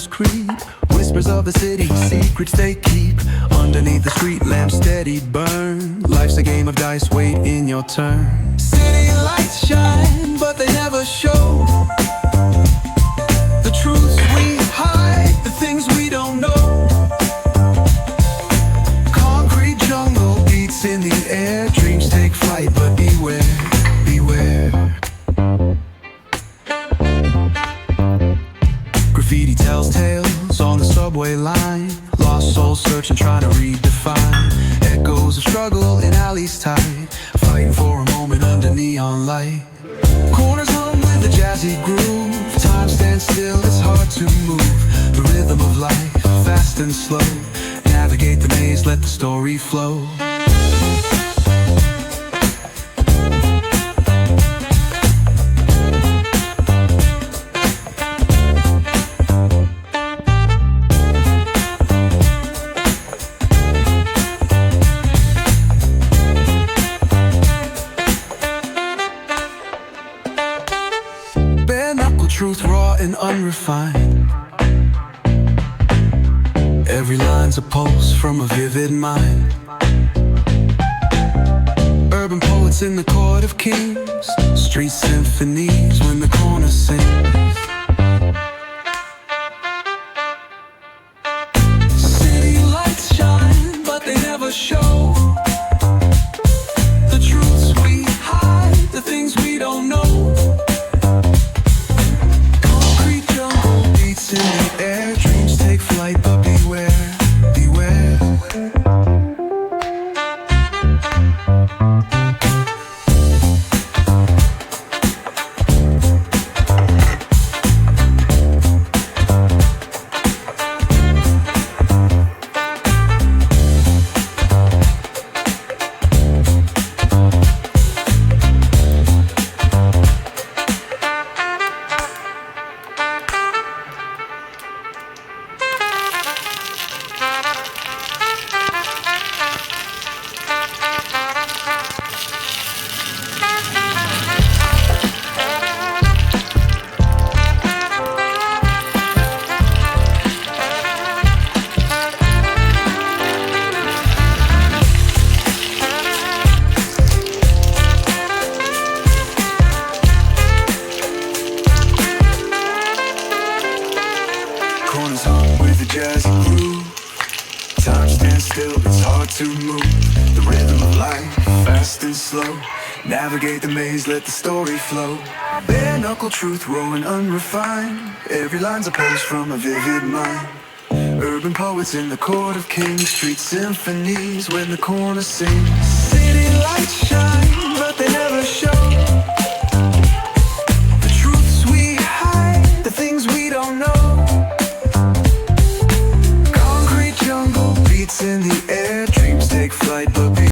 shadows creep. Whispers of the city, secrets they keep. Underneath the street lamps steady burn. Life's a game of dice, wait in your turn. City lights shine, but they never show the truths we hide, the things we don't know. Concrete jungle beats in the air. Dreams take flight, but beware, beware. Graffiti tells tales on the subway line. Lost souls searching, trying to redefine. Echoes of struggle in alleys tight, fighting for a moment under neon light. Corners hum with a jazzy groove. Time stands still, it's hard to move. The rhythm of life, fast and slow. Navigate the maze, let the story flow. Truth raw and unrefined. Every line's a pulse from a vivid mind. Urban poets in the court of kings. Street symphonies when the corner sings. City lights shine, but they never show the truths we hide, the things we don't know. In the air, dreams take flight, but beware, beware. Corners hum with a jazzy groove. Time stands still, it's hard to move. The rhythm of life, fast and slow. Navigate the maze, let the story flow. Bare knuckle truth, raw and unrefined. Every line's a pulse from a vivid mind. Urban poets in the court of kings. Street symphonies when the corner sings. City lights shine, but they never show